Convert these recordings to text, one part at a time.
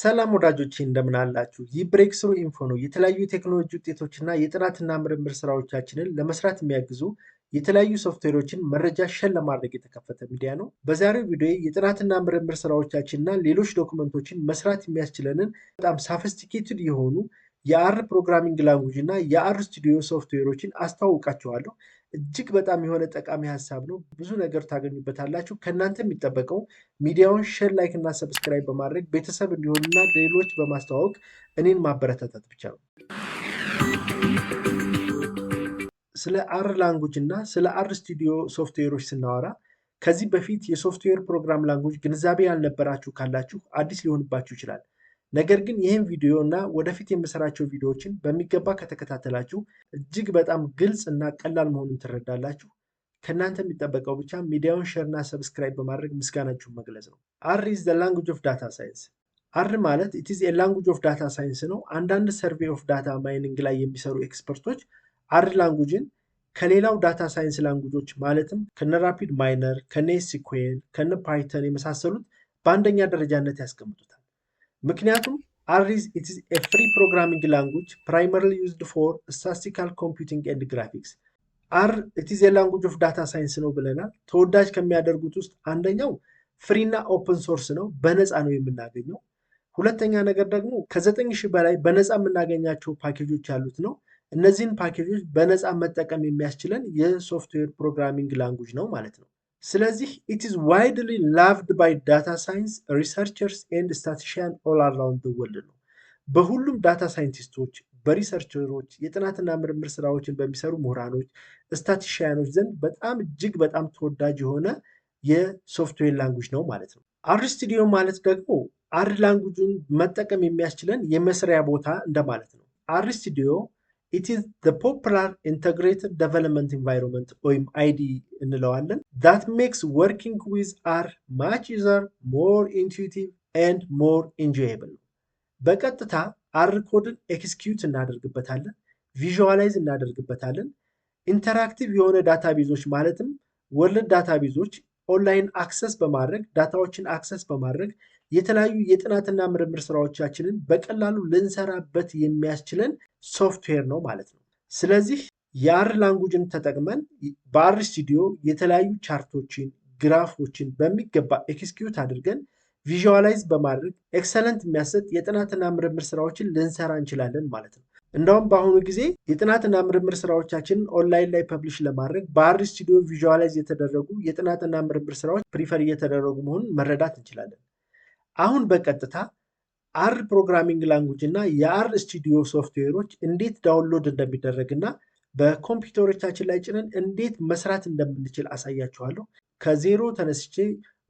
ሰላም ወዳጆቼ እንደምን አላችሁ? ይህ ብሬክ ስሩ ኢንፎ ነው። የተለያዩ የቴክኖሎጂ ውጤቶችና የጥናትና ምርምር ስራዎቻችንን ለመስራት የሚያግዙ የተለያዩ ሶፍትዌሮችን መረጃ ሸር ለማድረግ የተከፈተ ሚዲያ ነው። በዛሬው ቪዲዮ የጥናትና ምርምር ስራዎቻችንና ሌሎች ዶክመንቶችን መስራት የሚያስችለንን በጣም ሳፊስቲኬትድ የሆኑ የአር ፕሮግራሚንግ ላንጉጅ እና የአር ስቱዲዮ ሶፍትዌሮችን አስተዋውቃችኋለሁ። እጅግ በጣም የሆነ ጠቃሚ ሀሳብ ነው። ብዙ ነገር ታገኙበታላችሁ። ከእናንተ የሚጠበቀው ሚዲያውን ሼር፣ ላይክ እና ሰብስክራይብ በማድረግ ቤተሰብ እንዲሆኑና ሌሎች በማስተዋወቅ እኔን ማበረታታት ብቻ ነው። ስለ አር ላንጉጅ እና ስለ አር ስቱዲዮ ሶፍትዌሮች ስናወራ ከዚህ በፊት የሶፍትዌር ፕሮግራም ላንጉጅ ግንዛቤ ያልነበራችሁ ካላችሁ አዲስ ሊሆንባችሁ ይችላል። ነገር ግን ይህን ቪዲዮ እና ወደፊት የምሰራቸው ቪዲዮዎችን በሚገባ ከተከታተላችሁ እጅግ በጣም ግልጽ እና ቀላል መሆኑን ትረዳላችሁ። ከእናንተ የሚጠበቀው ብቻ ሚዲያውን ሼር እና ሰብስክራይብ በማድረግ ምስጋናችሁን መግለጽ ነው። አር ኢዝ ዘ ላንጉጅ ኦፍ ዳታ ሳይንስ። አር ማለት ኢት ኢዝ ኤ ላንጉጅ ኦፍ ዳታ ሳይንስ ነው። አንዳንድ ሰርቬይ ኦፍ ዳታ ማይኒንግ ላይ የሚሰሩ ኤክስፐርቶች አር ላንጉጅን ከሌላው ዳታ ሳይንስ ላንጉጆች ማለትም ከነ ራፒድ ማይነር፣ ከነ ኤስኩኤል፣ ከነ ፓይተን የመሳሰሉት በአንደኛ ደረጃነት ያስቀምጡታል። ምክንያቱም አር ኢዝ ኤ ፍሪ ፕሮግራሚንግ ላንጉጅ ፕራይመሪሊ ዩዝድ ፎር ስታቲስቲካል ኮምፒውቲንግ ኤንድ ግራፊክስ። አር ኢት ኢዝ ኤ ላንጉጅ ኦፍ ዳታ ሳይንስ ነው ብለናል። ተወዳጅ ከሚያደርጉት ውስጥ አንደኛው ፍሪ እና ኦፕን ሶርስ ነው፣ በነፃ ነው የምናገኘው። ሁለተኛ ነገር ደግሞ ከ9000 በላይ በነፃ የምናገኛቸው ፓኬጆች ያሉት ነው። እነዚህን ፓኬጆች በነፃ መጠቀም የሚያስችለን የሶፍትዌር ፕሮግራሚንግ ላንጉጅ ነው ማለት ነው። ስለዚህ ኢት ኢዝ ዋይድሊ ላቭድ ባይ ዳታ ሳይንስ ሪሰርቸርስ ኤንድ ስታቲስቲሽያን ኦል አራውንድ ዘ ወርልድ ነው። በሁሉም ዳታ ሳይንቲስቶች፣ በሪሰርቸሮች፣ የጥናትና ምርምር ስራዎችን በሚሰሩ ምሁራኖች፣ ስታቲስቲሽያኖች ዘንድ በጣም እጅግ በጣም ተወዳጅ የሆነ የሶፍትዌር ላንጉጅ ነው ማለት ነው። አር ስቱዲዮ ማለት ደግሞ አር ላንጉጅን መጠቀም የሚያስችለን የመስሪያ ቦታ እንደማለት ነው። አር ስቱዲዮ it is the popular integrated development environment ወይም IDE እንለዋለን that makes working with R much easier, more intuitive and more enjoyable። በቀጥታ አር ኮድን ኤክስኪዩት እናደርግበታለን፣ ቪዥዋላይዝ እናደርግበታለን። ኢንተራክቲቭ የሆነ ዳታቤዞች ማለትም ወርልድ ዳታቤዞች ኦንላይን አክሰስ በማድረግ ዳታዎችን አክሰስ በማድረግ የተለያዩ የጥናትና ምርምር ስራዎቻችንን በቀላሉ ልንሰራበት የሚያስችለን ሶፍትዌር ነው ማለት ነው። ስለዚህ የአር ላንጉጅን ተጠቅመን በአር ስቱዲዮ የተለያዩ ቻርቶችን፣ ግራፎችን በሚገባ ኤክስኪዩት አድርገን ቪዥዋላይዝ በማድረግ ኤክሰለንት የሚያሰጥ የጥናትና ምርምር ስራዎችን ልንሰራ እንችላለን ማለት ነው። እንደውም በአሁኑ ጊዜ የጥናትና ምርምር ስራዎቻችንን ኦንላይን ላይ ፐብሊሽ ለማድረግ በአር ስቱዲዮ ቪዥዋላይዝ የተደረጉ የጥናትና ምርምር ስራዎች ፕሪፈር እየተደረጉ መሆኑን መረዳት እንችላለን። አሁን በቀጥታ አር ፕሮግራሚንግ ላንጉጅ እና የአር ስቱዲዮ ሶፍትዌሮች እንዴት ዳውንሎድ እንደሚደረግና በኮምፒውተሮቻችን ላይ ጭነን እንዴት መስራት እንደምንችል አሳያችኋለሁ። ከዜሮ ተነስቼ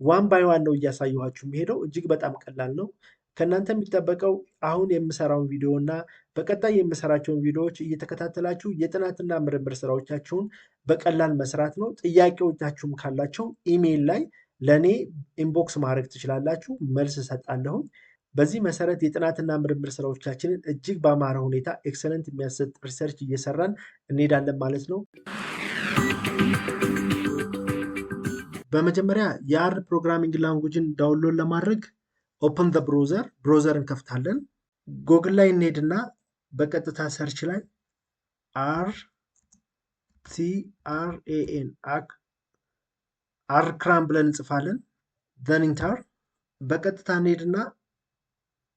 ዋን ባይ ዋን ነው እያሳየኋችሁ የሚሄደው። እጅግ በጣም ቀላል ነው። ከእናንተ የሚጠበቀው አሁን የምሰራውን ቪዲዮ እና በቀጣይ የምሰራቸውን ቪዲዮዎች እየተከታተላችሁ የጥናትና ምርምር ስራዎቻችሁን በቀላል መስራት ነው። ጥያቄዎቻችሁም ካላቸው ኢሜይል ላይ ለእኔ ኢንቦክስ ማድረግ ትችላላችሁ፣ መልስ እሰጣለሁ። በዚህ መሰረት የጥናትና ምርምር ስራዎቻችንን እጅግ በአማረ ሁኔታ ኤክሰለንት የሚያሰጥ ሪሰርች እየሰራን እንሄዳለን ማለት ነው። በመጀመሪያ የአር ፕሮግራሚንግ ላንጉጅን ዳውንሎድ ለማድረግ ኦፕን ዘ ብሮዘር እንከፍታለን። ጎግል ላይ እንሄድና በቀጥታ ሰርች ላይ RTRAN አርክራም ብለን እንጽፋለን። ዘን ኢንተር። በቀጥታ እንሄድና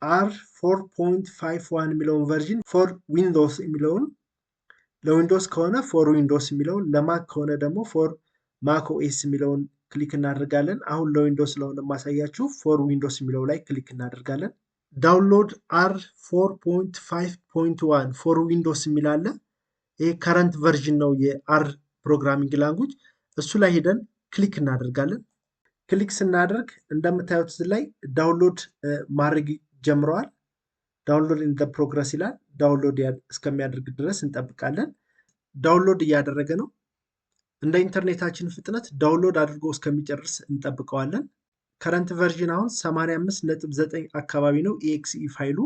አር 4.51 የሚለውን ቨርዥን ፎር ዊንዶውስ የሚለውን ለዊንዶውስ ከሆነ ፎር ዊንዶውስ የሚለውን፣ ለማክ ከሆነ ደግሞ ፎር ማክ ኦኤስ የሚለውን ክሊክ እናደርጋለን። አሁን ለዊንዶውስ ስለሆነ ማሳያችሁ ፎር ዊንዶውስ የሚለው ላይ ክሊክ እናደርጋለን። ዳውንሎድ አር 4.5.1 ፎር ዊንዶውስ የሚል አለ። ይሄ ከረንት ቨርዥን ነው የአር ፕሮግራሚንግ ላንጉጅ። እሱ ላይ ሄደን ክሊክ እናደርጋለን። ክሊክ ስናደርግ እንደምታዩት ላይ ዳውንሎድ ማድረግ ጀምረዋል። ዳውንሎድ ኢን ፕሮግረስ ይላል። ዳውንሎድ እስከሚያደርግ ድረስ እንጠብቃለን። ዳውንሎድ እያደረገ ነው። እንደ ኢንተርኔታችን ፍጥነት ዳውንሎድ አድርጎ እስከሚጨርስ እንጠብቀዋለን። ከረንት ቨርዥን አሁን 85.9 አካባቢ ነው ኤክስኢ ፋይሉ።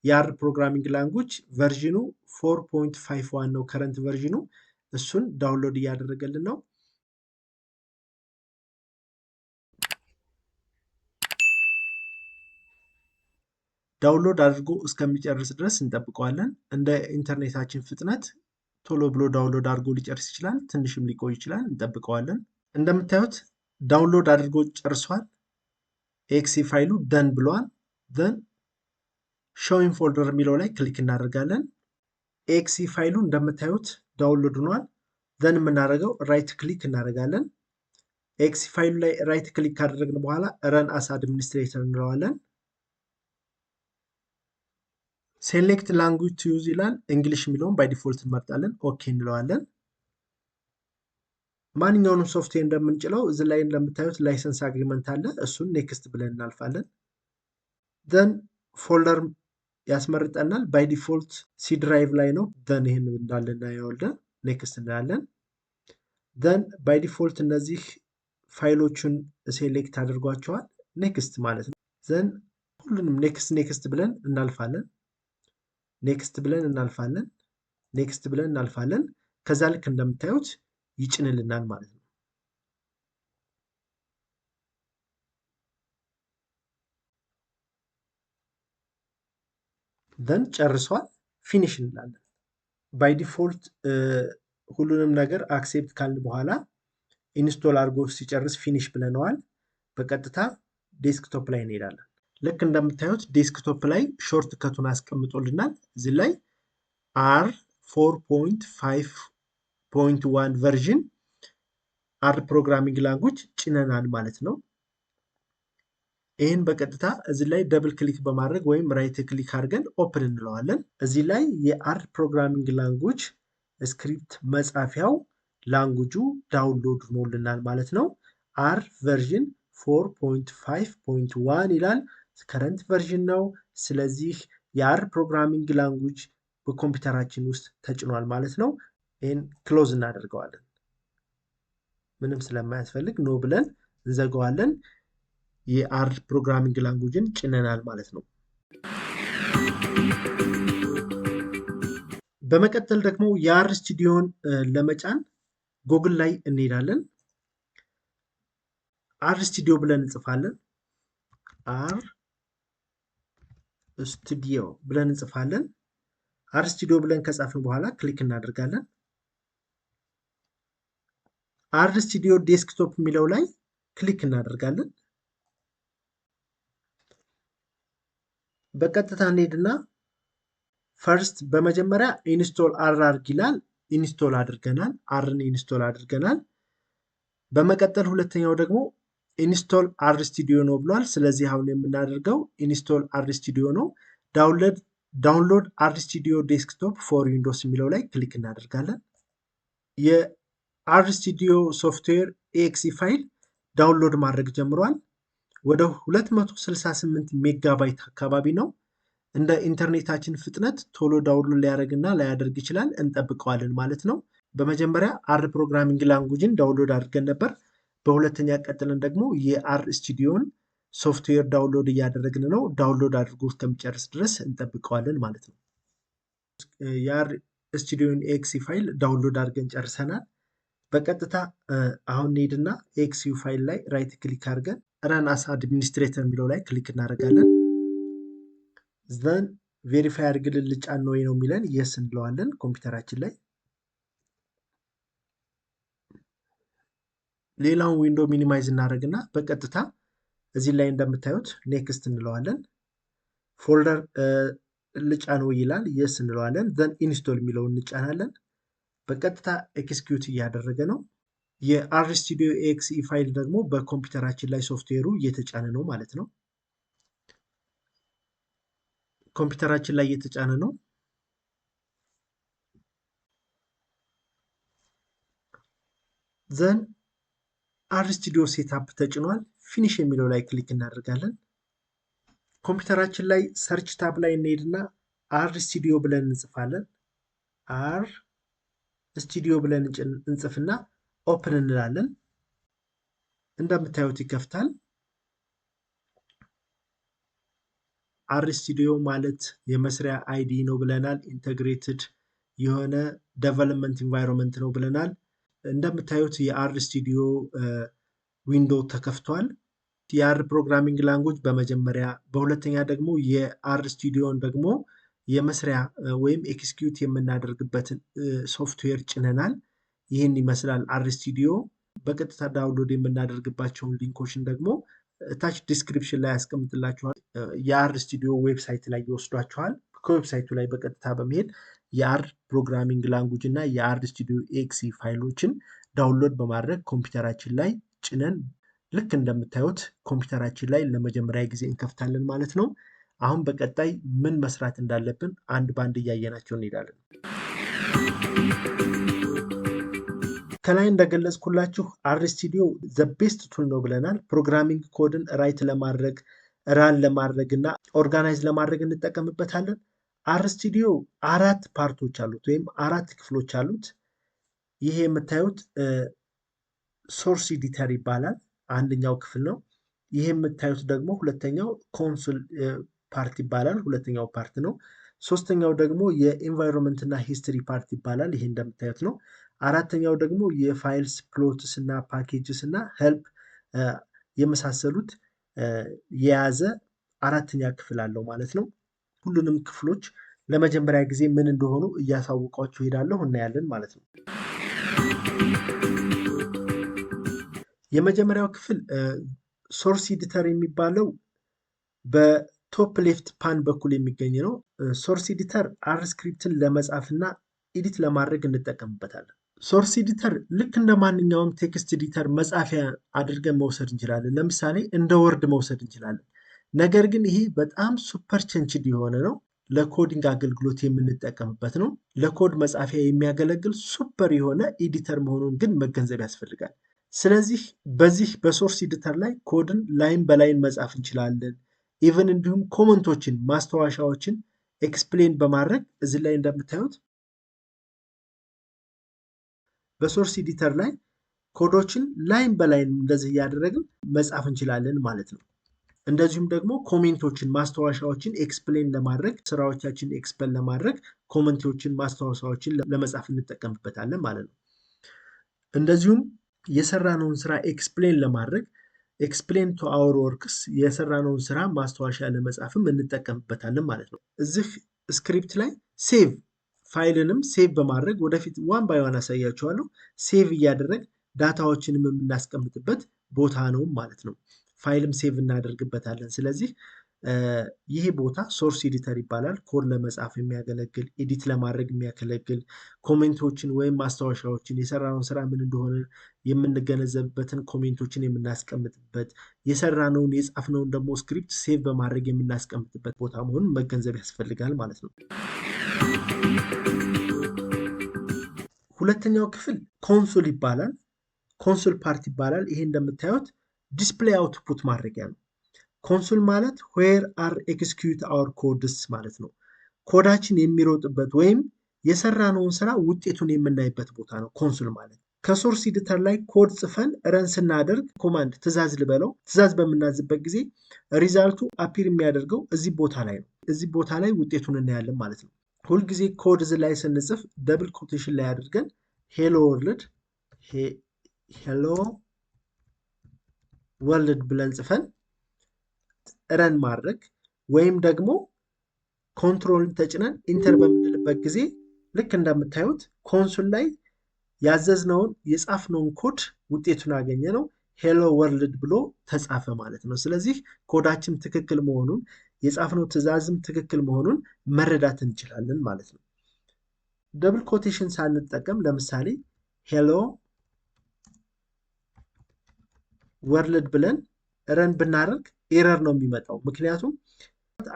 የአር ፕሮግራሚንግ ላንጉጅ ቨርዥኑ 4.51 ነው ከረንት ቨርዥኑ። እሱን ዳውንሎድ እያደረገልን ነው። ዳውንሎድ አድርጎ እስከሚጨርስ ድረስ እንጠብቀዋለን። እንደ ኢንተርኔታችን ፍጥነት ቶሎ ብሎ ዳውንሎድ አድርጎ ሊጨርስ ይችላል፣ ትንሽም ሊቆይ ይችላል። እንጠብቀዋለን። እንደምታዩት ዳውንሎድ አድርጎ ጨርሷል። ኤክሲ ፋይሉ ደን ብለዋል። ደን ሾው ኢን ፎልደር የሚለው ላይ ክሊክ እናደርጋለን። ኤክሲ ፋይሉ እንደምታዩት ዳውንሎድ ሆኗል። ደን የምናደርገው ራይት ክሊክ እናደርጋለን። ኤክሲ ፋይሉ ላይ ራይት ክሊክ ካደረግን በኋላ ረን አስ አድሚኒስትሬተር እንለዋለን። ሴሌክት ላንጉጅ ቱ ዩዝ ይላል። እንግሊሽ የሚለውን ባይ ዲፎልት እንመርጣለን። ኦኬ እንለዋለን። ማንኛውንም ሶፍትዌር እንደምንጭለው እዚህ ላይ እንደምታዩት ላይሰንስ አግሪመንት አለ። እሱን ኔክስት ብለን እናልፋለን። ደን ፎልደር ያስመርጠናል። ባይ ዲፎልት ሲ ድራይቭ ላይ ነው። ደን ይህን እንዳለ እናየዋለን። ኔክስት እንላለን። ደን ባይ ዲፎልት እነዚህ ፋይሎቹን ሴሌክት አድርጓቸዋል። ኔክስት ማለት ነው። ዘን ሁሉንም ኔክስት ብለን እናልፋለን። ኔክስት ብለን እናልፋለን። ኔክስት ብለን እናልፋለን። ከዛ ልክ እንደምታዩት ይጭንልናል ማለት ነው። ደን ጨርሷል። ፊኒሽ እንላለን። ባይ ዲፎልት ሁሉንም ነገር አክሴፕት ካልን በኋላ ኢንስቶል አድርጎ ሲጨርስ ፊኒሽ ብለነዋል። በቀጥታ ዴስክቶፕ ላይ እንሄዳለን። ልክ እንደምታዩት ዴስክቶፕ ላይ ሾርት ከቱን አስቀምጦልናል። እዚህ ላይ አር 4.5.1 ቨርዥን አር ፕሮግራሚንግ ላንጉጅ ጭነናል ማለት ነው። ይህን በቀጥታ እዚህ ላይ ደብል ክሊክ በማድረግ ወይም ራይት ክሊክ አድርገን ኦፕን እንለዋለን። እዚህ ላይ የአር ፕሮግራሚንግ ላንጉጅ ስክሪፕት መጻፊያው ላንጉጁ ዳውንሎድ ሆኖልናል ማለት ነው። አር ቨርዥን 4.5.1 ይላል። ከረንት ቨርዥን ነው። ስለዚህ የአር ፕሮግራሚንግ ላንጉጅ በኮምፒውተራችን ውስጥ ተጭኗል ማለት ነው። ይህን ክሎዝ እናደርገዋለን። ምንም ስለማያስፈልግ ኖ ብለን እንዘጋዋለን። የአር ፕሮግራሚንግ ላንጉጅን ጭነናል ማለት ነው። በመቀጠል ደግሞ የአር ስቱዲዮን ለመጫን ጉግል ላይ እንሄዳለን። አር ስቱዲዮ ብለን እንጽፋለን። አር ስቱዲዮ ብለን እንጽፋለን። አር ስቱዲዮ ብለን ከጻፍን በኋላ ክሊክ እናደርጋለን። አር ስቱዲዮ ዴስክቶፕ የሚለው ላይ ክሊክ እናደርጋለን። በቀጥታ እንሄድና ፈርስት በመጀመሪያ ኢንስቶል አር አድርግ ይላል። ኢንስቶል አድርገናል። አርን ኢንስቶል አድርገናል። በመቀጠል ሁለተኛው ደግሞ ኢንስቶል አር ስቱዲዮ ነው ብሏል። ስለዚህ አሁን የምናደርገው ኢንስቶል አር ስቱዲዮ ነው። ዳውንሎድ አር ስቱዲዮ ዴስክቶፕ ፎር ዊንዶውስ የሚለው ላይ ክሊክ እናደርጋለን። የአር ስቱዲዮ ሶፍትዌር ኤክሲ ፋይል ዳውንሎድ ማድረግ ጀምሯል። ወደ 268 ሜጋባይት አካባቢ ነው። እንደ ኢንተርኔታችን ፍጥነት ቶሎ ዳውንሎድ ሊያደርግና ላያደርግ ይችላል። እንጠብቀዋለን ማለት ነው። በመጀመሪያ አር ፕሮግራሚንግ ላንጉጅን ዳውንሎድ አድርገን ነበር። በሁለተኛ ቀጥለን ደግሞ የአር ስቱዲዮን ሶፍትዌር ዳውንሎድ እያደረግን ነው። ዳውንሎድ አድርጎ እስከሚጨርስ ድረስ እንጠብቀዋለን ማለት ነው። የአር ስቱዲዮን ኤክሲ ፋይል ዳውንሎድ አድርገን ጨርሰናል። በቀጥታ አሁን እንሄድና ኤክሲዩ ፋይል ላይ ራይት ክሊክ አድርገን ረን አስ አድሚኒስትሬተር የሚለው ላይ ክሊክ እናደርጋለን። ዘን ቬሪፋይ አድርግልን ልጫን ነው ነው የሚለን የስ እንለዋለን። ኮምፒውተራችን ላይ ሌላውን ዊንዶ ሚኒማይዝ እናደርግና በቀጥታ እዚህ ላይ እንደምታዩት ኔክስት እንለዋለን። ፎልደር ልጫን ነው ይላል። የስ እንለዋለን። ዘን ኢንስቶል የሚለውን እንጫናለን። በቀጥታ ኤክስኪዩት እያደረገ ነው። የአር ስቱዲዮ ኤክሲ ፋይል ደግሞ በኮምፒውተራችን ላይ ሶፍትዌሩ እየተጫነ ነው ማለት ነው። ኮምፒውተራችን ላይ እየተጫነ ነው። ዘን አር ስቱዲዮ ሴታፕ ተጭኗል። ፊኒሽ የሚለው ላይ ክሊክ እናደርጋለን። ኮምፒውተራችን ላይ ሰርች ታብ ላይ እንሄድና አር ስቱዲዮ ብለን እንጽፋለን። አር ስቱዲዮ ብለን እንጽፍና ኦፕን እንላለን። እንደምታዩት ይከፍታል። አር ስቱዲዮ ማለት የመስሪያ አይዲ ነው ብለናል። ኢንተግሬትድ የሆነ ዴቨሎፕመንት ኢንቫይሮንመንት ነው ብለናል። እንደምታዩት የአር ስቱዲዮ ዊንዶው ተከፍቷል። የአር ፕሮግራሚንግ ላንጉጅ በመጀመሪያ፣ በሁለተኛ ደግሞ የአር ስቱዲዮን ደግሞ የመስሪያ ወይም ኤክስኪዩት የምናደርግበትን ሶፍትዌር ጭነናል። ይህን ይመስላል አር ስቱዲዮ። በቀጥታ ዳውንሎድ የምናደርግባቸውን ሊንኮችን ደግሞ ታች ዲስክሪፕሽን ላይ ያስቀምጥላችኋል። የአር ስቱዲዮ ዌብሳይት ላይ ይወስዷችኋል። ከዌብሳይቱ ላይ በቀጥታ በመሄድ የአር ፕሮግራሚንግ ላንጉጅ እና የአር ስቱዲዮ ኤክሲ ፋይሎችን ዳውንሎድ በማድረግ ኮምፒውተራችን ላይ ጭነን ልክ እንደምታዩት ኮምፒውተራችን ላይ ለመጀመሪያ ጊዜ እንከፍታለን ማለት ነው። አሁን በቀጣይ ምን መስራት እንዳለብን አንድ ባንድ እያየናቸው እንሄዳለን። ከላይ እንደገለጽኩላችሁ አር ስቱዲዮ ዘ ቤስት ቱል ነው ብለናል። ፕሮግራሚንግ ኮድን ራይት ለማድረግ ራን ለማድረግ እና ኦርጋናይዝ ለማድረግ እንጠቀምበታለን። አር ስቱዲዮ 4 ፓርቶች አሉት ወይም 4 ክፍሎች አሉት። ይሄ የምታዩት ሶርስ ኤዲተር ይባላል፣ አንደኛው ክፍል ነው። ይሄ የምታዩት ደግሞ ሁለተኛው ኮንሶል ፓርት ይባላል፣ ሁለተኛው ፓርት ነው። ሶስተኛው ደግሞ የኢንቫይሮንመንት እና ሂስትሪ ፓርት ይባላል፣ ይሄ እንደምታዩት ነው። አራተኛው ደግሞ የፋይልስ ፕሎትስ እና ፓኬጅስ እና ሄልፕ የመሳሰሉት የያዘ አራተኛ ክፍል አለው ማለት ነው። ሁሉንም ክፍሎች ለመጀመሪያ ጊዜ ምን እንደሆኑ እያሳወቋችሁ ሄዳለሁ፣ እናያለን ማለት ነው። የመጀመሪያው ክፍል ሶርስ ኤዲተር የሚባለው በቶፕ ሌፍት ፓን በኩል የሚገኝ ነው። ሶርስ ኤዲተር አር ስክሪፕትን ለመጻፍ እና ኤዲት ለማድረግ እንጠቀምበታለን። ሶርስ ኤዲተር ልክ እንደ ማንኛውም ቴክስት ኤዲተር መጻፊያ አድርገን መውሰድ እንችላለን። ለምሳሌ እንደ ወርድ መውሰድ እንችላለን። ነገር ግን ይሄ በጣም ሱፐር ቸንችድ የሆነ ነው። ለኮዲንግ አገልግሎት የምንጠቀምበት ነው። ለኮድ መጻፊያ የሚያገለግል ሱፐር የሆነ ኤዲተር መሆኑን ግን መገንዘብ ያስፈልጋል። ስለዚህ በዚህ በሶርስ ኤዲተር ላይ ኮድን ላይን በላይን መጻፍ እንችላለን። ኢቨን እንዲሁም ኮመንቶችን፣ ማስታወሻዎችን ኤክስፕሌን በማድረግ እዚህ ላይ እንደምታዩት በሶርስ ኤዲተር ላይ ኮዶችን ላይን በላይን እንደዚህ እያደረግን መጻፍ እንችላለን ማለት ነው። እንደዚሁም ደግሞ ኮሜንቶችን፣ ማስታወሻዎችን ኤክስፕሌን ለማድረግ ስራዎቻችን ኤክስፕሌን ለማድረግ ኮሜንቶችን፣ ማስታወሻዎችን ለመጻፍ እንጠቀምበታለን ማለት ነው። እንደዚሁም የሰራነውን ስራ ኤክስፕሌን ለማድረግ ኤክስፕሌን ቱ አወር ወርክስ የሰራነውን ስራ ማስታወሻ ለመጻፍም እንጠቀምበታለን ማለት ነው። እዚህ ስክሪፕት ላይ ሴቭ ፋይልንም ሴቭ በማድረግ ወደፊት ዋን ባይ ዋን አሳያችኋለሁ። ሴቭ እያደረግ ዳታዎችንም የምናስቀምጥበት ቦታ ነው ማለት ነው። ፋይልም ሴቭ እናደርግበታለን። ስለዚህ ይሄ ቦታ ሶርስ ኤዲተር ይባላል። ኮድ ለመጻፍ የሚያገለግል፣ ኤዲት ለማድረግ የሚያገለግል፣ ኮሜንቶችን ወይም ማስታወሻዎችን የሰራነውን ስራ ምን እንደሆነ የምንገነዘብበትን ኮሜንቶችን የምናስቀምጥበት፣ የሰራነውን የጻፍነውን ደግሞ ስክሪፕት ሴቭ በማድረግ የምናስቀምጥበት ቦታ መሆኑን መገንዘብ ያስፈልጋል ማለት ነው። ሁለተኛው ክፍል ኮንሶል ይባላል። ኮንሶል ፓርት ይባላል። ይሄ እንደምታዩት ዲስፕሌይ አውትፑት ማድረጊያ ነው። ኮንሶል ማለት ዌር አር ኤክስኪዩት አወር ኮድስ ማለት ነው። ኮዳችን የሚሮጥበት ወይም የሰራነውን ስራ ውጤቱን የምናይበት ቦታ ነው ኮንሶል ማለት። ከሶርስ ኤዲተር ላይ ኮድ ጽፈን ረን ስናደርግ ኮማንድ ትእዛዝ ልበለው፣ ትእዛዝ በምናዝበት ጊዜ ሪዛልቱ አፒር የሚያደርገው እዚህ ቦታ ላይ ነው። እዚህ ቦታ ላይ ውጤቱን እናያለን ማለት ነው። ሁልጊዜ ኮድ እዚህ ላይ ስንጽፍ ደብል ኮቴሽን ላይ አድርገን ሄሎ ወርልድ ሄሎ ወርልድ ብለን ጽፈን ረን ማድረግ ወይም ደግሞ ኮንትሮልን ተጭነን ኢንተር በምንልበት ጊዜ ልክ እንደምታዩት ኮንሶል ላይ ያዘዝነውን የጻፍነውን ኮድ ውጤቱን አገኘ ነው። ሄሎ ወርልድ ብሎ ተጻፈ ማለት ነው። ስለዚህ ኮዳችን ትክክል መሆኑን የጻፍነው ትእዛዝም ትክክል መሆኑን መረዳት እንችላለን ማለት ነው። ደብል ኮቴሽን ሳንጠቀም ለምሳሌ ሄሎ ወርልድ ብለን ረን ብናደርግ ኤረር ነው የሚመጣው። ምክንያቱም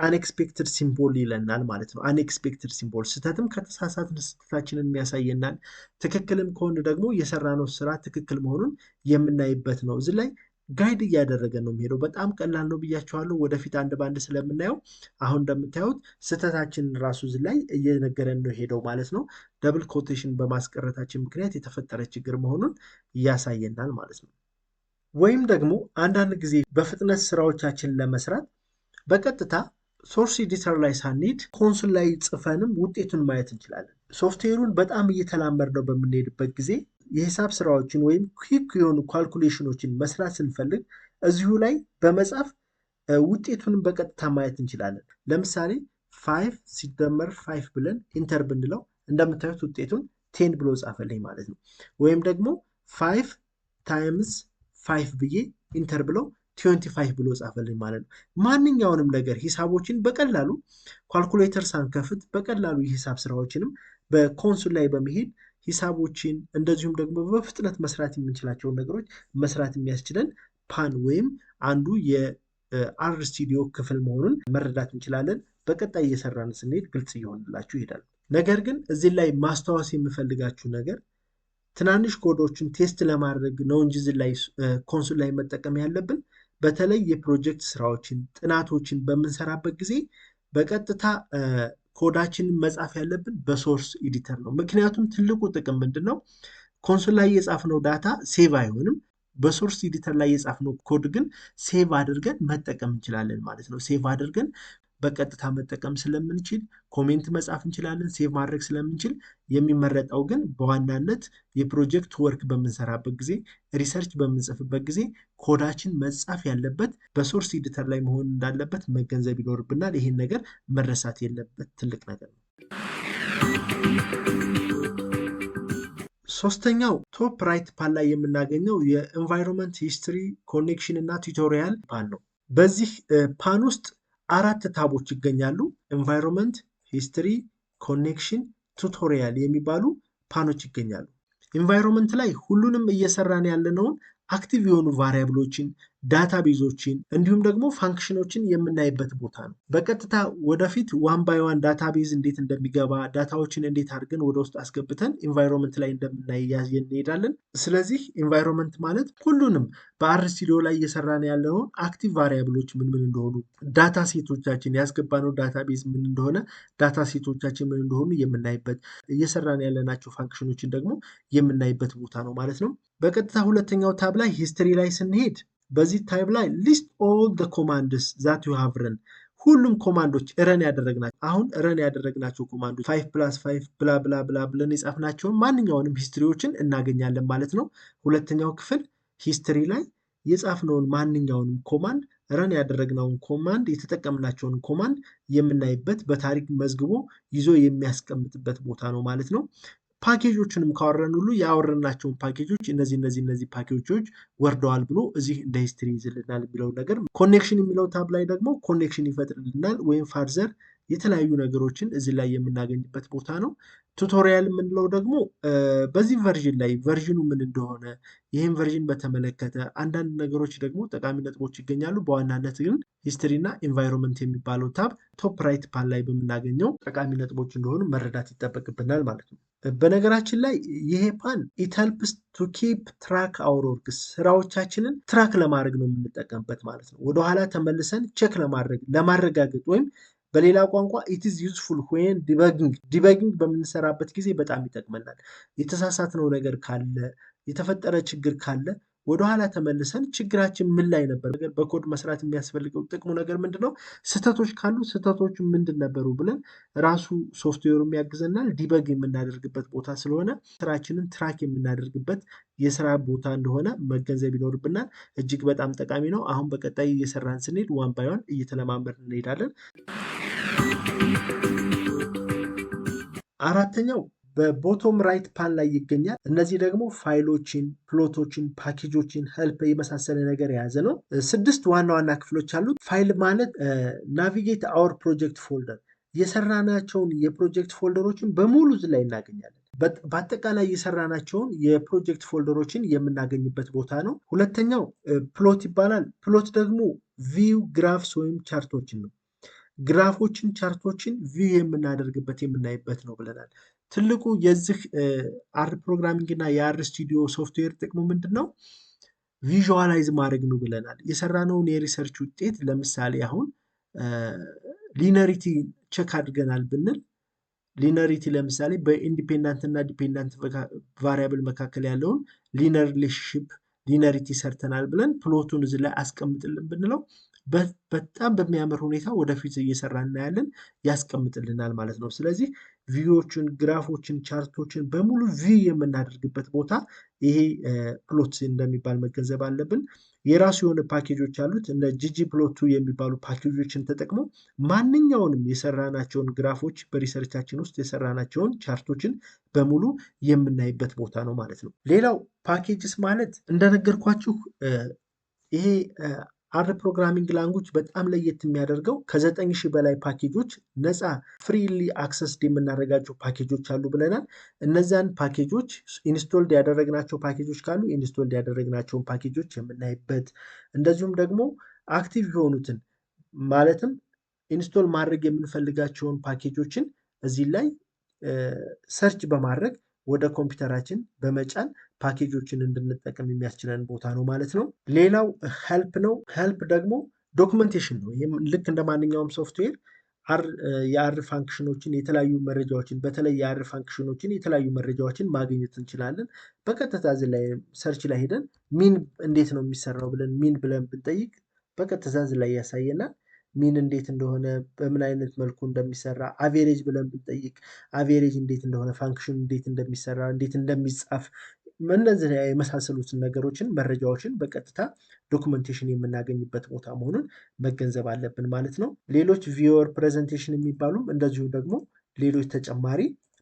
አንኤክስፔክትድ ሲምቦል ይለናል ማለት ነው። አንኤክስፔክትድ ሲምቦል ስህተትም ከተሳሳትን ስህተታችንን የሚያሳየናል። ትክክልም ከሆነ ደግሞ የሰራነው ስራ ትክክል መሆኑን የምናይበት ነው። እዚህ ላይ ጋይድ እያደረገ ነው የሚሄደው። በጣም ቀላል ነው ብያቸዋለሁ። ወደፊት አንድ ባንድ ስለምናየው አሁን እንደምታዩት ስህተታችንን ራሱ እዚህ ላይ እየነገረን ነው ሄደው ማለት ነው። ደብል ኮቴሽን በማስቀረታችን ምክንያት የተፈጠረ ችግር መሆኑን እያሳየናል ማለት ነው። ወይም ደግሞ አንዳንድ ጊዜ በፍጥነት ስራዎቻችንን ለመስራት በቀጥታ ሶርስ ኤዲተር ላይ ሳንሄድ ኮንሶል ላይ ጽፈንም ውጤቱን ማየት እንችላለን። ሶፍትዌሩን በጣም እየተላመድነው በምንሄድበት ጊዜ የሂሳብ ስራዎችን ወይም ኩዊክ የሆኑ ካልኩሌሽኖችን መስራት ስንፈልግ እዚሁ ላይ በመጻፍ ውጤቱንም በቀጥታ ማየት እንችላለን። ለምሳሌ 5 ሲደመር 5 ብለን ኢንተር ብንለው እንደምታዩት ውጤቱን 10 ብሎ ጻፈልኝ ማለት ነው። ወይም ደግሞ 5 ታይምስ 5 ብዬ ኢንተር ብለው 25 ብሎ ጻፈልኝ ማለት ነው። ማንኛውንም ነገር ሂሳቦችን በቀላሉ ካልኩሌተር ሳንከፍት በቀላሉ የሂሳብ ስራዎችንም በኮንሶል ላይ በመሄድ ሂሳቦችን እንደዚሁም ደግሞ በፍጥነት መስራት የምንችላቸውን ነገሮች መስራት የሚያስችለን ፓን ወይም አንዱ የአር ስቱዲዮ ክፍል መሆኑን መረዳት እንችላለን። በቀጣይ እየሰራን ስንሄድ ግልጽ እየሆንላችሁ ይሄዳል። ነገር ግን እዚህ ላይ ማስታወስ የምፈልጋችሁ ነገር ትናንሽ ኮዶችን ቴስት ለማድረግ ነው እንጂ እዚህ ላይ ኮንሶል ላይ መጠቀም ያለብን በተለይ የፕሮጀክት ስራዎችን ጥናቶችን በምንሰራበት ጊዜ በቀጥታ ኮዳችንን መጻፍ ያለብን በሶርስ ኤዲተር ነው። ምክንያቱም ትልቁ ጥቅም ምንድነው? ኮንሶል ላይ የጻፍነው ዳታ ሴቭ አይሆንም። በሶርስ ኤዲተር ላይ የጻፍነው ኮድ ግን ሴቭ አድርገን መጠቀም እንችላለን ማለት ነው። ሴቭ አድርገን በቀጥታ መጠቀም ስለምንችል ኮሜንት መጻፍ እንችላለን። ሴቭ ማድረግ ስለምንችል የሚመረጠው ግን በዋናነት የፕሮጀክት ወርክ በምንሰራበት ጊዜ ሪሰርች በምንጽፍበት ጊዜ ኮዳችን መጻፍ ያለበት በሶርስ ኤዲተር ላይ መሆን እንዳለበት መገንዘብ ይኖርብናል። ይሄን ነገር መረሳት የለበት ትልቅ ነገር ነው። ሶስተኛው ቶፕ ራይት ፓን ላይ የምናገኘው የኤንቫይሮንመንት ሂስትሪ ኮኔክሽን እና ቱቶሪያል ፓን ነው። በዚህ ፓን ውስጥ 4 ታቦች ይገኛሉ። ኤንቫይሮንመንት ሂስትሪ ኮኔክሽን ቱቶሪያል የሚባሉ ፓኖች ይገኛሉ። ኤንቫይሮንመንት ላይ ሁሉንም እየሰራን ያለነውን አክቲቭ የሆኑ ቫሪያብሎችን ዳታቤዞችን እንዲሁም ደግሞ ፋንክሽኖችን የምናይበት ቦታ ነው። በቀጥታ ወደፊት ዋን ባይ ዋን ዳታቤዝ እንዴት እንደሚገባ ዳታዎችን እንዴት አድርገን ወደ ውስጥ አስገብተን ኤንቫይሮንመንት ላይ እንደምናይ እንሄዳለን። ስለዚህ ኤንቫይሮንመንት ማለት ሁሉንም በአር ስቱዲዮ ላይ እየሰራን ያለውን አክቲቭ ቫሪያብሎች ምን እንደሆኑ ዳታ ሴቶቻችን ያስገባነው ዳታቤዝ ምን እንደሆነ ዳታ ሴቶቻችን ምን እንደሆኑ የምናይበት እየሰራን ያለናቸው ፋንክሽኖችን ደግሞ የምናይበት ቦታ ነው ማለት ነው። በቀጥታ ሁለተኛው ታብ ላይ ሂስትሪ ላይ ስንሄድ በዚህ ታይብ ላይ ሊስት ኦል ዘ ኮማንድስ ዛት ዩ ሃቭ ረን ሁሉም ኮማንዶች ረን ያደረግናቸው አሁን ረን ያደረግናቸው ኮማንዶች 5+5 ብላ ብላ ብላ ብለን የጻፍናቸውን ማንኛውንም ሂስትሪዎችን እናገኛለን ማለት ነው። ሁለተኛው ክፍል ሂስትሪ ላይ የጻፍነውን ማንኛውንም ኮማንድ ረን ያደረግነውን ኮማንድ የተጠቀምናቸውን ኮማንድ የምናይበት በታሪክ መዝግቦ ይዞ የሚያስቀምጥበት ቦታ ነው ማለት ነው። ፓኬጆችንም ካወረን ሁሉ ያወረናቸውን ፓኬጆች እነዚህ ፓኬጆች ወርደዋል ብሎ እዚህ እንደ ሂስትሪ ይዝልናል የሚለው ነገር። ኮኔክሽን የሚለው ታብ ላይ ደግሞ ኮኔክሽን ይፈጥርልናል ወይም ፋርዘር የተለያዩ ነገሮችን እዚህ ላይ የምናገኝበት ቦታ ነው። ቱቶሪያል የምንለው ደግሞ በዚህ ቨርዥን ላይ ቨርዥኑ ምን እንደሆነ ይህን ቨርዥን በተመለከተ አንዳንድ ነገሮች ደግሞ ጠቃሚ ነጥቦች ይገኛሉ። በዋናነት ግን ሂስትሪ እና ኤንቫይሮንመንት የሚባለው ታብ ቶፕ ራይት ፓን ላይ በምናገኘው ጠቃሚ ነጥቦች እንደሆኑ መረዳት ይጠበቅብናል ማለት ነው። በነገራችን ላይ ይሄ ፓን ኢት ሄልፕስ ቱ ኪፕ ትራክ አወር ወርክስ ስራዎቻችንን ትራክ ለማድረግ ነው የምንጠቀምበት ማለት ነው። ወደኋላ ተመልሰን ቼክ ለማረጋገጥ ወይም በሌላ ቋንቋ ኢት ኢዝ ዩዝፉል ዌን ዲበጊንግ በምንሰራበት ጊዜ በጣም ይጠቅመናል። የተሳሳትነው ነገር ካለ የተፈጠረ ችግር ካለ ወደኋላ ተመልሰን ችግራችን ምን ላይ ነበር በኮድ መስራት የሚያስፈልገው ጥቅሙ ነገር ምንድነው? ስህተቶች ካሉ ስህተቶቹ ምንድን ነበሩ ብለን ራሱ ሶፍትዌሩ የሚያግዘናል። ዲበግ የምናደርግበት ቦታ ስለሆነ ስራችንን ትራክ የምናደርግበት የስራ ቦታ እንደሆነ መገንዘብ ይኖርብናል። እጅግ በጣም ጠቃሚ ነው። አሁን በቀጣይ እየሰራን ስንሄድ ዋን ባይ ዋን እየተለማመድን እንሄዳለን። አራተኛው በቦቶም ራይት ፓን ላይ ይገኛል። እነዚህ ደግሞ ፋይሎችን፣ ፕሎቶችን፣ ፓኬጆችን፣ ሄልፕ የመሳሰለ ነገር የያዘ ነው። 6 ዋና ዋና ክፍሎች አሉት። ፋይል ማለት ናቪጌት አወር ፕሮጀክት ፎልደር የሰራናቸውን የፕሮጀክት ፎልደሮችን በሙሉ እዚህ ላይ እናገኛለን። በአጠቃላይ የሰራናቸውን የፕሮጀክት ፎልደሮችን የምናገኝበት ቦታ ነው። ሁለተኛው ፕሎት ይባላል። ፕሎት ደግሞ ቪው ግራፍስ ወይም ቻርቶችን ነው። ግራፎችን ቻርቶችን ቪው የምናደርግበት የምናይበት ነው ብለናል። ትልቁ የዚህ አር ፕሮግራሚንግ እና የአር ስቱዲዮ ሶፍትዌር ጥቅሙ ምንድን ነው? ቪዥዋላይዝ ማድረግ ነው ብለናል። የሰራነውን የሪሰርች ውጤት ለምሳሌ አሁን ሊነሪቲ ቸክ አድርገናል ብንል ሊነሪቲ ለምሳሌ በኢንዲፔንዳንት እና ዲፔንዳንት ቫሪያብል መካከል ያለውን ሊነር ሪሌሽንሺፕ ሊነሪቲ ሰርተናል ብለን ፕሎቱን እዚህ ላይ አስቀምጥልን ብንለው በጣም በሚያምር ሁኔታ ወደፊት እየሰራ እናያለን ያስቀምጥልናል ማለት ነው። ስለዚህ ቪዎችን፣ ግራፎችን፣ ቻርቶችን በሙሉ ቪው የምናደርግበት ቦታ ይሄ ፕሎት እንደሚባል መገንዘብ አለብን። የራሱ የሆነ ፓኬጆች አሉት። እነ ጂጂ ፕሎቱ የሚባሉ ፓኬጆችን ተጠቅሞ ማንኛውንም የሰራናቸውን ግራፎች በሪሰርቻችን ውስጥ የሰራናቸውን ቻርቶችን በሙሉ የምናይበት ቦታ ነው ማለት ነው። ሌላው ፓኬጅስ ማለት እንደነገርኳችሁ ይሄ አር ፕሮግራሚንግ ላንጉጅ በጣም ለየት የሚያደርገው ከ9000 በላይ ፓኬጆች ነፃ ፍሪሊ አክሰስድ የምናደርጋቸው ፓኬጆች አሉ ብለናል። እነዚያን ፓኬጆች ኢንስቶልድ ያደረግናቸው ፓኬጆች ካሉ ኢንስቶልድ ያደረግናቸውን ፓኬጆች የምናይበት፣ እንደዚሁም ደግሞ አክቲቭ የሆኑትን ማለትም ኢንስቶል ማድረግ የምንፈልጋቸውን ፓኬጆችን እዚህ ላይ ሰርች በማድረግ ወደ ኮምፒውተራችን በመጫን ፓኬጆችን እንድንጠቀም የሚያስችለን ቦታ ነው ማለት ነው። ሌላው ሄልፕ ነው። ሄልፕ ደግሞ ዶክመንቴሽን ነው። ይህም ልክ እንደ ማንኛውም ሶፍትዌር የአር ፋንክሽኖችን የተለያዩ መረጃዎችን በተለይ የአር ፋንክሽኖችን የተለያዩ መረጃዎችን ማግኘት እንችላለን። በቀጥታ እዚህ ላይ ሰርች ላይ ሄደን ሚን እንዴት ነው የሚሰራው ብለን ሚን ብለን ብንጠይቅ በቀጥታ እዚህ ላይ ያሳየናል። ሚን እንዴት እንደሆነ በምን አይነት መልኩ እንደሚሰራ፣ አቬሬጅ ብለን ብንጠይቅ አቬሬጅ እንዴት እንደሆነ፣ ፋንክሽን እንዴት እንደሚሰራ፣ እንዴት እንደሚጻፍ እነዚህ የመሳሰሉትን ነገሮችን መረጃዎችን በቀጥታ ዶክመንቴሽን የምናገኝበት ቦታ መሆኑን መገንዘብ አለብን ማለት ነው። ሌሎች ቪወር ፕሬዘንቴሽን የሚባሉም እንደዚሁ ደግሞ ሌሎች ተጨማሪ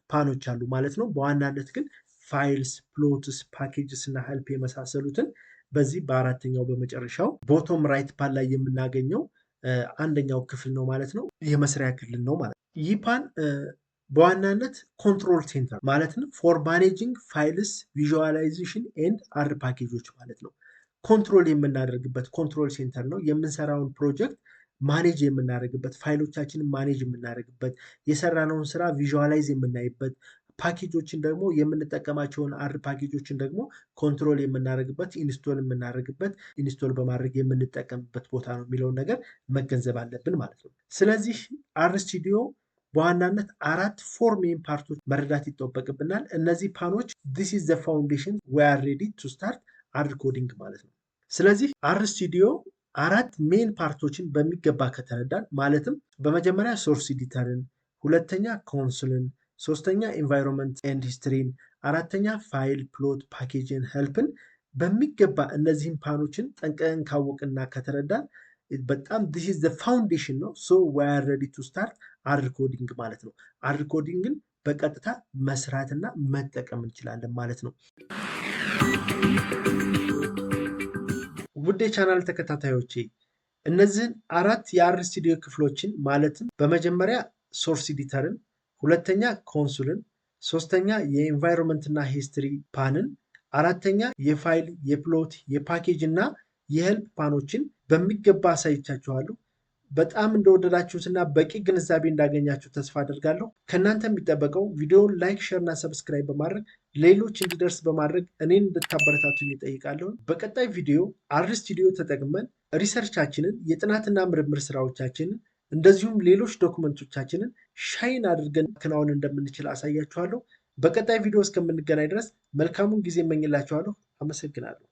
ፓኖች አሉ ማለት ነው። በዋናነት ግን ፋይልስ፣ ፕሎትስ፣ ፓኬጅስ እና ሄልፕ የመሳሰሉትን በዚህ በአራተኛው በመጨረሻው ቦቶም ራይት ፓን ላይ የምናገኘው አንደኛው ክፍል ነው ማለት ነው። የመስሪያ ክልል ነው ማለት ነው። ይህ ፓን በዋናነት ኮንትሮል ሴንተር ማለት ነው። ፎር ማኔጂንግ ፋይልስ ቪዥዋላይዜሽን ኤንድ አር ፓኬጆች ማለት ነው። ኮንትሮል የምናደርግበት ኮንትሮል ሴንተር ነው። የምንሰራውን ፕሮጀክት ማኔጅ የምናደርግበት፣ ፋይሎቻችንን ማኔጅ የምናደርግበት፣ የሰራነውን ስራ ቪዥዋላይዝ የምናይበት፣ ፓኬጆችን ደግሞ የምንጠቀማቸውን አር ፓኬጆችን ደግሞ ኮንትሮል የምናደርግበት፣ ኢንስቶል የምናደርግበት፣ ኢንስቶል በማድረግ የምንጠቀምበት ቦታ ነው የሚለውን ነገር መገንዘብ አለብን ማለት ነው። ስለዚህ አር ስቱዲዮ በዋናነት 4 ሜን ፓርቶች መረዳት ይጠበቅብናል። እነዚህ ፓኖች this is the foundation we are ready to start አር ኮዲንግ ማለት ነው። ስለዚህ አር ስቱዲዮ 4 ሜን ፓርቶችን በሚገባ ከተረዳን ማለትም በመጀመሪያ ሶርስ ኤዲተርን፣ ሁለተኛ ኮንሶልን፣ ሶስተኛ ኢንቫይሮንመንት ኤንድ ሂስትሪን፣ አራተኛ ፋይል፣ ፕሎት፣ ፓኬጅን፣ ሄልፕን በሚገባ እነዚህን ፓኖችን ጠንቅቀን ካወቅና ከተረዳን በጣም this is the foundation ነው። so we are ready to start አር ኮዲንግ ማለት ነው። አር ኮዲንግን በቀጥታ መስራትና መጠቀም እንችላለን ማለት ነው። ውድ የቻናል ተከታታዮቼ እነዚህን 4 የአር ስቱዲዮ ክፍሎችን ማለትም በመጀመሪያ ሶርስ ኤዲተርን፣ ሁለተኛ ኮንሶልን፣ ሶስተኛ የኢንቫይሮንመንት እና ሂስትሪ ፓንን፣ አራተኛ የፋይል፣ የፕሎት፣ የፓኬጅ እና የሄልፕ ፓኖችን በሚገባ አሳይቻችኋለሁ። በጣም እንደወደዳችሁትና በቂ ግንዛቤ እንዳገኛችሁ ተስፋ አደርጋለሁ። ከእናንተ የሚጠበቀው ቪዲዮውን ላይክ፣ ሼር እና ሰብስክራይብ በማድረግ ሌሎች እንዲደርስ በማድረግ እኔን እንድታበረታቱኝ እጠይቃለሁ። በቀጣይ ቪዲዮ አር ስቱዲዮ ተጠቅመን ሪሰርቻችንን፣ የጥናትና ምርምር ስራዎቻችንን እንደዚሁም ሌሎች ዶክመንቶቻችንን ሻይን አድርገን ማከናወን እንደምንችል አሳያችኋለሁ። በቀጣይ ቪዲዮ እስከምንገናኝ ድረስ መልካሙን ጊዜ እመኝላችኋለሁ። አመሰግናለሁ።